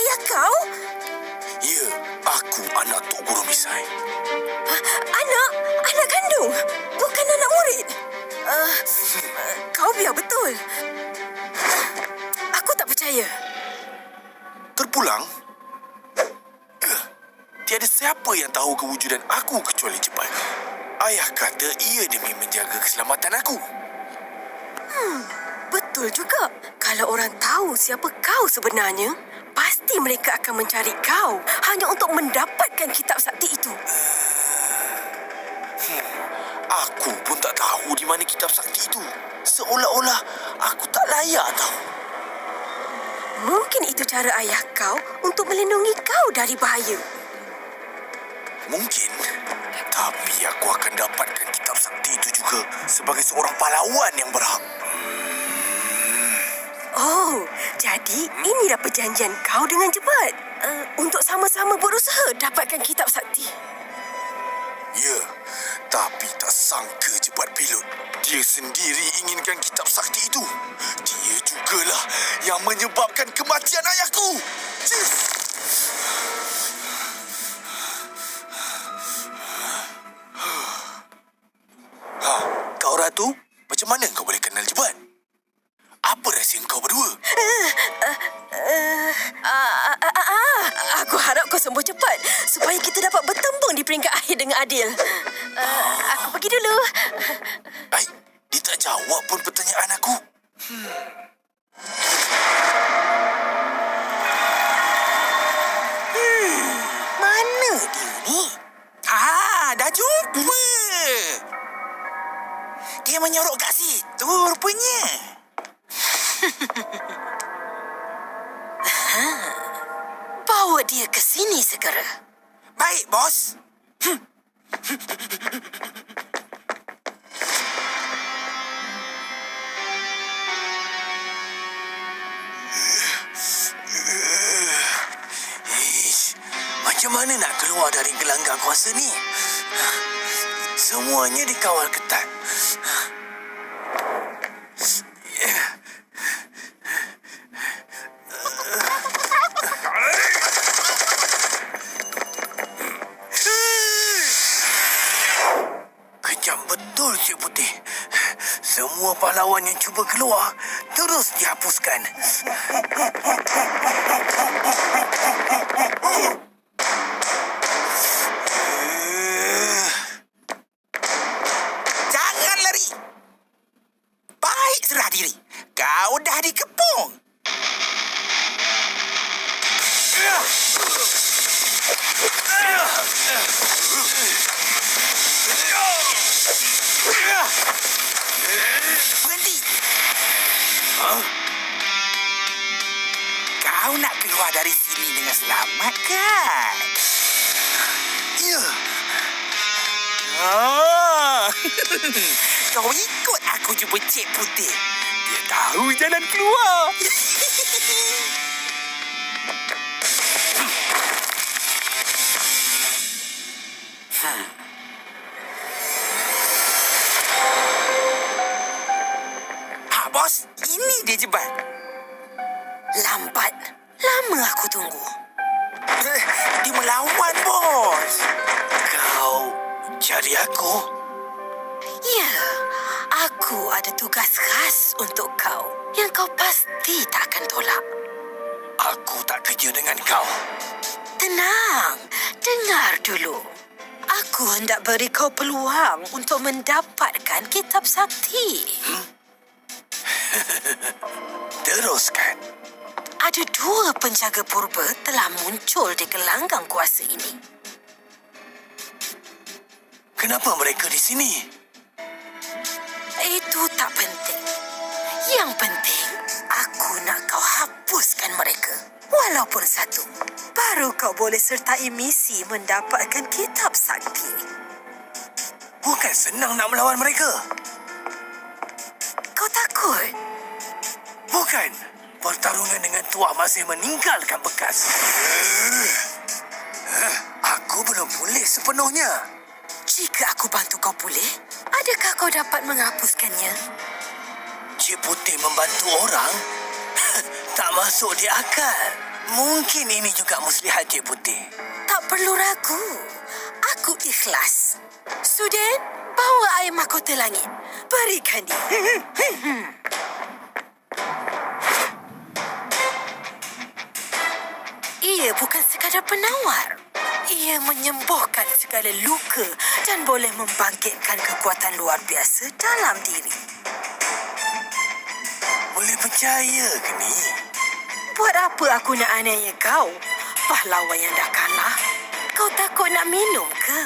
ayah kau? Ya, aku anak Tok Guru Misai. Anak kandung, bukan anak murid. Kau biar betul. Aku tak percaya. Terpulang? Tiada siapa yang tahu kewujudan aku kecuali Jebat. Ayah kata ia demi menjaga keselamatan aku. Betul juga. Kalau orang tahu siapa kau sebenarnya, pasti mereka akan mencari kau hanya untuk mendapatkan kitab sakti itu. Aku pun tak tahu di mana kitab sakti itu. Seolah-olah aku tak layak tahu. Mungkin itu cara ayah kau untuk melindungi kau dari bahaya. Mungkin. Tapi aku akan dapatkan kitab sakti itu juga sebagai seorang pahlawan yang berhak. Oh, jadi inilah perjanjian kau dengan Jebat. Untuk sama-sama berusaha dapatkan kitab sakti. Ya, tapi tak sangka Jebat Pilot. Dia sendiri inginkan kitab sakti itu. Dia jugalah yang menyebabkan kematian ayahku. Cis! Kau Ratu, macam mana kau boleh kenal Jebat? Apa rahsia kau berdua? Aku harap kau sembuh cepat supaya kita dapat bertembung di peringkat akhir dengan adil. Aku pergi dulu. Ai, dia tak jawab pun pertanyaan aku. Mana dia ni? Dah jumpa. Dia menyorok kat situ rupanya. Bawa dia ke sini segera. Baik, bos. Macam mana nak keluar dari gelanggang kuasa ni? Semuanya dikawal ketat. Kejam betul, Cik Putih. Semua pahlawan yang cuba keluar terus dihapuskan. Jangan lari. Baik serah diri. Kau dah dikepung. Berhenti. Kau nak keluar dari sini dengan selamat kan? Ya, Kau ikut aku jumpa Cik Putih. Dia tahu jalan keluar. Bos, ini dia Jebat. Lambat. Lama aku tunggu. Dia melawan, bos. kau cari aku? Ya, aku ada tugas khas untuk kau yang kau pasti tak akan tolak. Aku tak kerja dengan kau. Tenang, dengar dulu. Aku hendak beri kau peluang untuk mendapatkan kitab sakti. Teruskan. Ada 2 penjaga purba telah muncul di gelanggang kuasa ini. Kenapa mereka di sini? Itu tak penting. Yang penting, aku nak kau hapuskan mereka. Walaupun 1. Baru kau boleh sertai misi mendapatkan kitab sakti. Bukan senang nak melawan mereka. Kau takut? Bukan. Pertarungan dengan Tuah masih meninggalkan bekas. Aku belum pulih sepenuhnya. Jika aku bantu kau pulih, adakah kau dapat menghapuskannya? Cik Putih membantu orang? Tak masuk di akal. Mungkin ini juga muslihat Cik Putih. Tak perlu ragu. Aku ikhlas. Suden, bawa air mahkota langit. Berikan dia. Ia bukan sekadar penawar. Ia menyembuhkan segala luka dan boleh membangkitkan kekuatan luar biasa dalam diri. Boleh percaya ke ni? Buat apa aku nak aniaya kau? Pahlawan yang dah kalah. Kau takut nak minum ke?